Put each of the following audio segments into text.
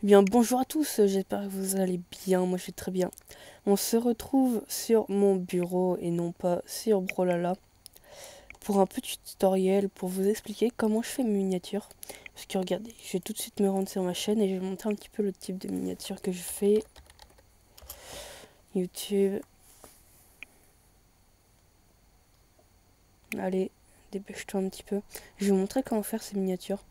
Eh bien, bonjour à tous, j'espère que vous allez bien, moi je vais très bien. On se retrouve sur mon bureau et non pas sur Brolala pour un petit tutoriel pour vous expliquer comment je fais mes miniatures. Parce que regardez, je vais tout de suite me rendre sur ma chaîne et je vais vous montrer un petit peu le type de miniature que je fais. YouTube. Allez, dépêche-toi un petit peu. Je vais vous montrer comment faire ces miniatures.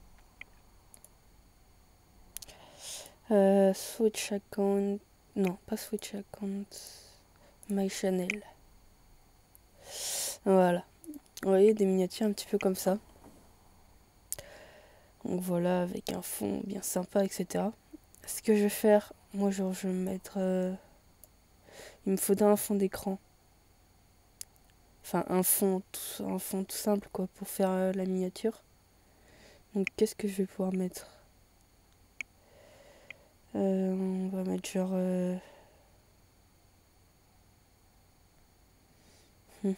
Switch account. Non, pas switch account. My channel. Voilà. Vous voyez, des miniatures un petit peu comme ça. Donc voilà, avec un fond bien sympa, etc. Ce que je vais faire, moi genre je vais mettre... il me faudra un fond d'écran. Enfin un fond tout simple quoi pour faire la miniature. Donc qu'est-ce que je vais pouvoir mettre? On va mettre genre... je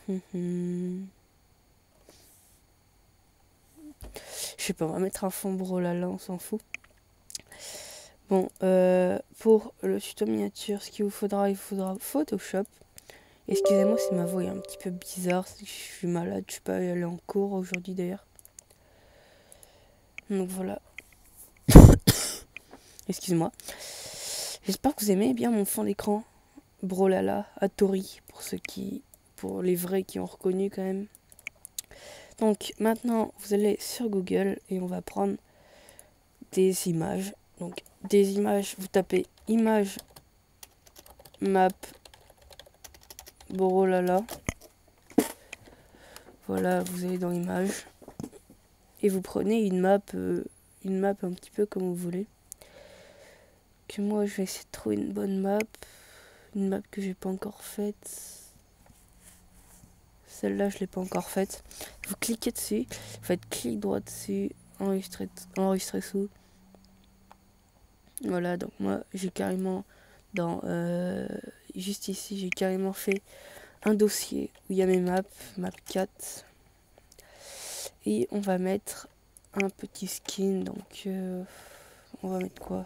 sais pas, on va mettre un fond Brolala, on s'en fout. Bon, pour le tuto miniature, ce qu'il vous faudra, il vous faudra Photoshop. Excusez-moi si ma voix est un petit peu bizarre, c'est que je suis malade, je suis pas allée en cours aujourd'hui d'ailleurs. Donc voilà. Excuse-moi. J'espère que vous aimez bien mon fond d'écran. Brolala, Hattori, pour les vrais qui ont reconnu quand même. Donc maintenant, vous allez sur Google et on va prendre des images. Donc des images, vous tapez image map Brolala. Voilà, vous allez dans image et vous prenez une map un petit peu comme vous voulez. Que moi, je vais essayer de trouver une bonne map, une map que j'ai pas encore faite. Celle-là, je l'ai pas encore faite. Vous cliquez dessus, vous faites clic droit dessus, enregistrer sous. Voilà, donc moi, j'ai carrément juste ici, j'ai carrément fait un dossier où il y a mes maps, map 4. Et on va mettre un petit skin, donc on va mettre quoi?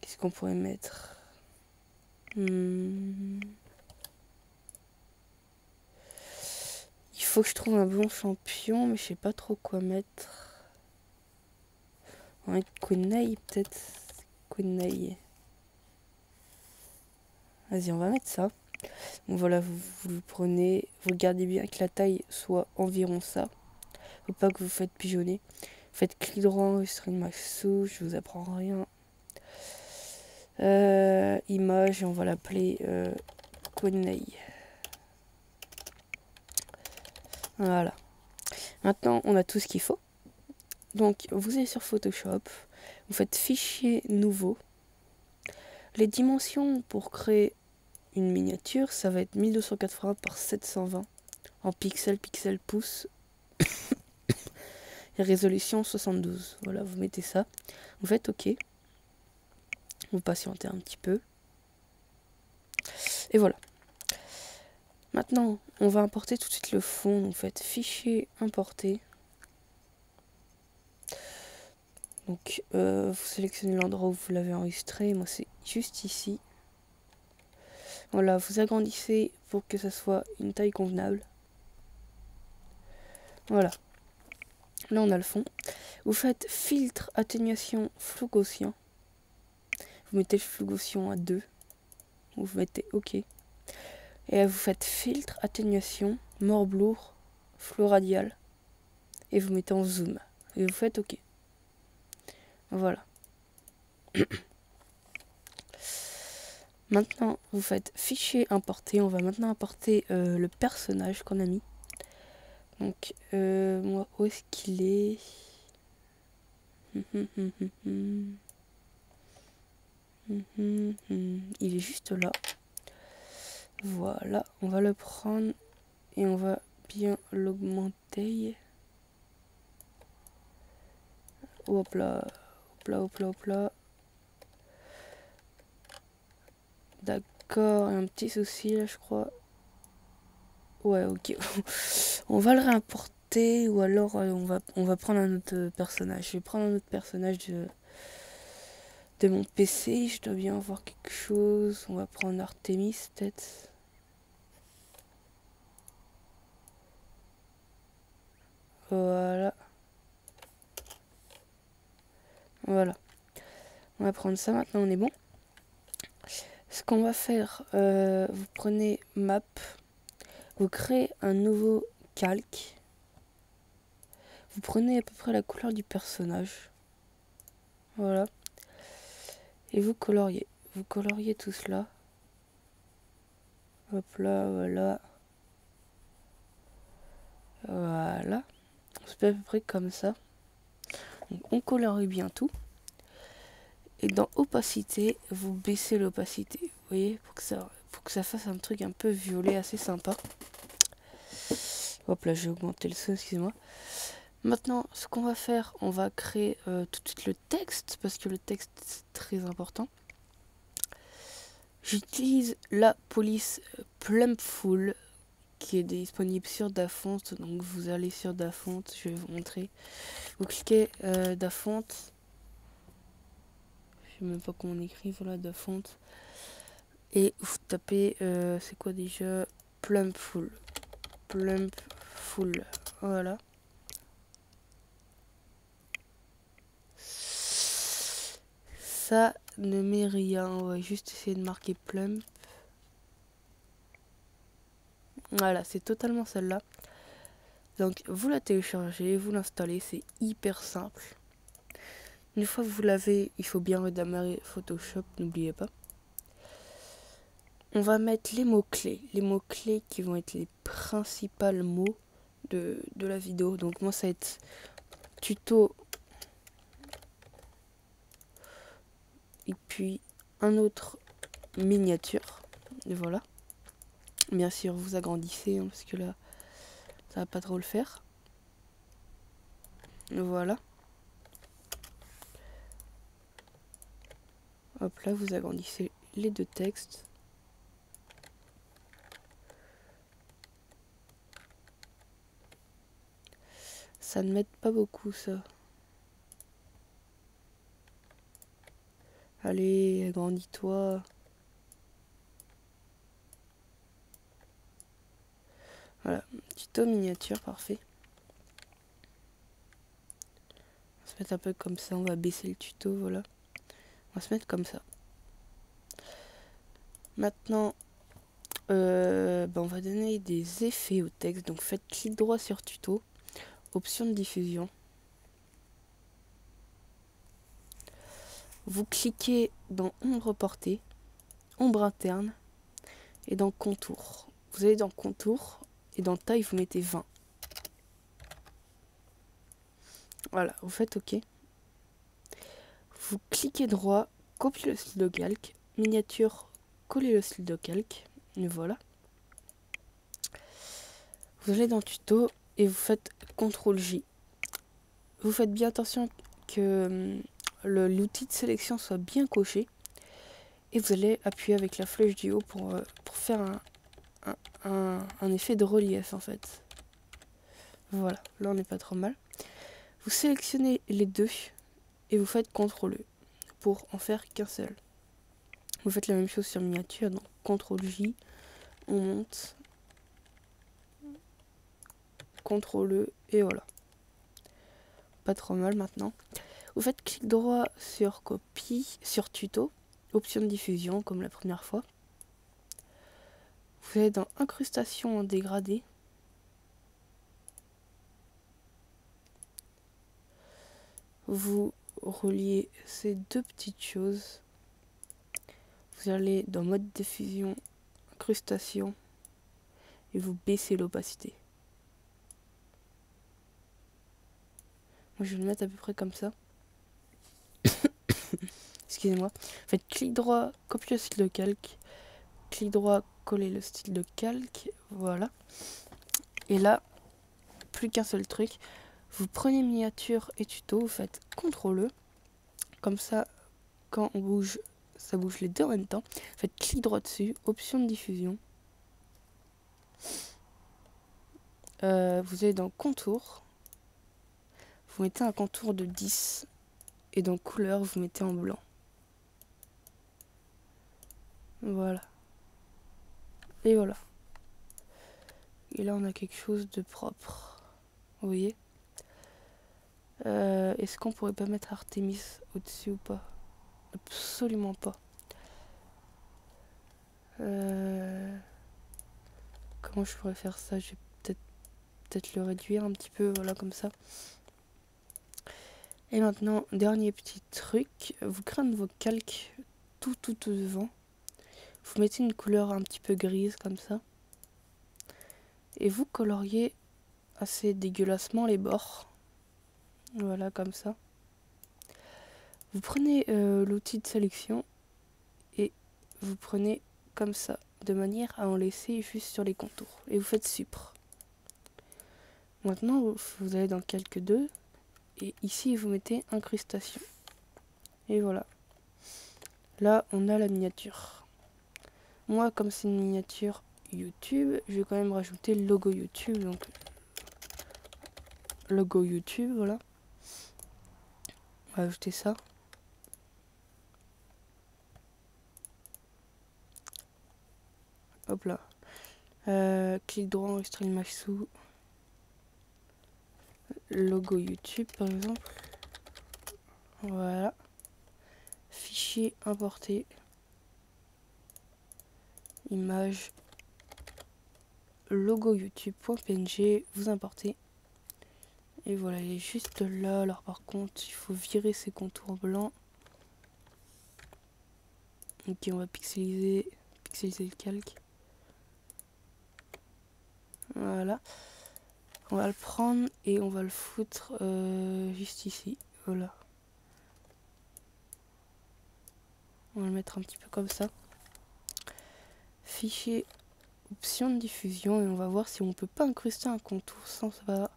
Qu'est-ce qu'on pourrait mettre? Il faut que je trouve un bon champion, mais je sais pas trop quoi mettre. On va mettre Kunai peut-être. Kunai. Vas-y, on va mettre ça. Donc voilà, vous le prenez. Vous gardez bien que la taille soit environ ça. Faut pas que vous faites pigeonner. Faites clic droit, enregistrer une max sous. Je vous apprends rien. Image, et on va l'appeler Kunai. Voilà. Maintenant, on a tout ce qu'il faut. Donc, vous allez sur Photoshop. Vous faites fichier nouveau. Les dimensions pour créer une miniature, ça va être 1280 par 720 en pixels, pouces. Et résolution 72. Voilà, vous mettez ça. Vous faites OK. Vous patientez un petit peu. Et voilà. Maintenant, on va importer tout de suite le fond. Donc, faites fichier importer. Donc, vous sélectionnez l'endroit où vous l'avez enregistré. Moi, c'est juste ici. Voilà, vous agrandissez pour que ça soit une taille convenable. Voilà. Là, on a le fond. Vous faites filtre, atténuation, flou gaussien. Vous mettez le flou gaussien à 2. Vous mettez OK. Et là, vous faites filtre, atténuation, Morblour, flou radial. Et vous mettez en zoom. Et vous faites OK. Voilà. Maintenant, vous faites fichier importer. On va maintenant importer le personnage qu'on a mis. Donc, moi, où est-ce qu'il est? Il est juste là. Voilà, on va le prendre et on va bien l'augmenter. Hop là, hop là, hop là, hop là. D'accord, un petit souci là, je crois. Ouais, ok. On va le réimporter ou alors on va prendre un autre personnage. Je vais prendre un autre personnage de mon PC. Je dois bien avoir quelque chose. On va prendre Artemis peut-être. Voilà. Voilà. On va prendre ça, maintenant on est bon. Ce qu'on va faire, vous prenez Map, vous créez un nouveau calque. Vous prenez à peu près la couleur du personnage. Voilà. Et vous coloriez. Vous coloriez tout cela. Hop là, voilà. Voilà. On se fait à peu près comme ça. Donc on colorie bien tout. Et dans opacité, vous baissez l'opacité. Vous voyez, pour que ça fasse un truc un peu violet assez sympa. Hop là, j'ai augmenté le son, excusez-moi. Maintenant, ce qu'on va faire, on va créer tout de suite le texte, parce que le texte c'est très important. J'utilise la police Plumpful, qui est disponible sur Dafont. Donc vous allez sur Dafont, je vais vous montrer. Vous cliquez Dafont. Je sais même pas comment on écrit, voilà, Dafont. Et vous tapez, c'est quoi déjà? Plumpful. Plumpful, voilà. Ça ne met rien, on va juste essayer de marquer Plump. Voilà, c'est totalement celle-là. Donc vous la téléchargez, vous l'installez, c'est hyper simple. Une fois que vous l'avez, il faut bien redémarrer Photoshop, n'oubliez pas. On va mettre les mots-clés. Les mots-clés qui vont être les principaux mots de la vidéo. Donc moi ça va être tuto. Et puis un autre miniature. Et voilà. Bien sûr vous agrandissez, hein, parce que là ça va pas trop le faire. Voilà. Hop là, vous agrandissez les deux textes. Ça ne m'aide pas beaucoup, ça. Allez, agrandis-toi. Voilà, tuto miniature, parfait. On va se mettre un peu comme ça, on va baisser le tuto, voilà. On va se mettre comme ça. Maintenant, on va donner des effets au texte. Donc faites clic droit sur tuto, option de diffusion. Vous cliquez dans ombre portée, ombre interne et dans contour. Vous allez dans contour et dans taille, vous mettez 20. Voilà, vous faites OK. Vous cliquez droit, copiez le style de calque, miniature, collez le style de calque, et voilà. Vous allez dans tuto et vous faites CTRL-J. Vous faites bien attention que l'outil de sélection soit bien coché. Et vous allez appuyer avec la flèche du haut pour faire un effet de relief en fait. Voilà, là on n'est pas trop mal. Vous sélectionnez les deux et vous faites CTRL-E pour en faire qu'un seul. Vous faites la même chose sur miniature, donc CTRL-J, on monte, CTRL-E et voilà. Pas trop mal maintenant. Vous faites clic droit sur copie, sur tuto, option de diffusion comme la première fois. Vous allez dans incrustation en dégradé. Vous reliez ces deux petites choses. Vous allez dans mode diffusion, incrustation et vous baissez l'opacité. Moi je vais le mettre à peu près comme ça. Excusez-moi. Faites clic droit, copier le style de calque. Clic droit, coller le style de calque. Voilà. Et là, plus qu'un seul truc. Vous prenez miniature et tuto, vous faites CTRL-E. Comme ça, quand on bouge, ça bouge les deux en même temps. Faites clic droit dessus, option de diffusion. Vous allez dans contour. Vous mettez un contour de 10. Et dans couleur, vous mettez en blanc. Voilà. Et voilà. Et là, on a quelque chose de propre. Vous voyez? Est-ce qu'on pourrait pas mettre Artemis au-dessus ou pas? Absolument pas. Comment je pourrais faire ça? Je vais peut-être le réduire un petit peu, voilà, comme ça. Et maintenant, dernier petit truc, vous créez un nouveau calque tout devant. Vous mettez une couleur un petit peu grise comme ça. Et vous coloriez assez dégueulassement les bords. Voilà, comme ça. Vous prenez l'outil de sélection et vous prenez comme ça, de manière à en laisser juste sur les contours. Et vous faites supre. Maintenant, vous allez dans calque 2 et ici vous mettez incrustation. Et voilà. Là, on a la miniature. Moi, comme c'est une miniature YouTube, je vais quand même rajouter le logo YouTube. Donc, logo YouTube, voilà. On va ajouter ça. Hop là. Clic droit, enregistrer l'image sous. Logo YouTube, par exemple. Voilà. Fichier importé. Image. Logo YouTube.png. Vous importez. Et voilà, il est juste là. Alors par contre, il faut virer ces contours blancs. Ok, on va pixeliser le calque. Voilà. On va le prendre et on va le foutre juste ici. Voilà. On va le mettre un petit peu comme ça. Fichier, option de diffusion, et on va voir si on peut pas incruster un contour sans ça.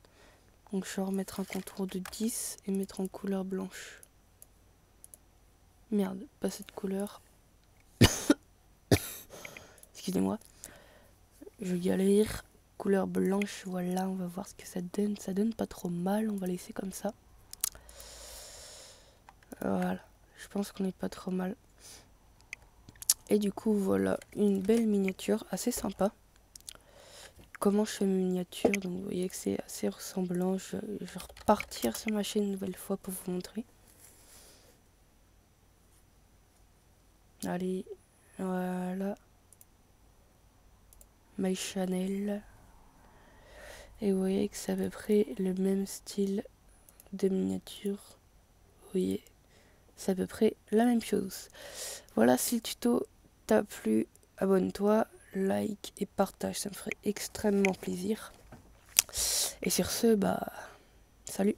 Donc je vais remettre un contour de 10 et mettre en couleur blanche. Merde, pas cette couleur. Excusez-moi. Je galère. Couleur blanche, voilà, on va voir ce que ça donne. Ça donne pas trop mal, on va laisser comme ça. Voilà, je pense qu'on est pas trop mal. Et du coup, voilà, une belle miniature, assez sympa. Comment je fais mes miniatures, donc vous voyez que c'est assez ressemblant. Je vais repartir sur ma chaîne une nouvelle fois pour vous montrer. Allez, voilà. My Channel. Et vous voyez que c'est à peu près le même style de miniature. Vous voyez, c'est à peu près la même chose. Voilà, si le tuto t'a plu, abonne-toi, like et partage, ça me ferait extrêmement plaisir. Et sur ce, bah, salut!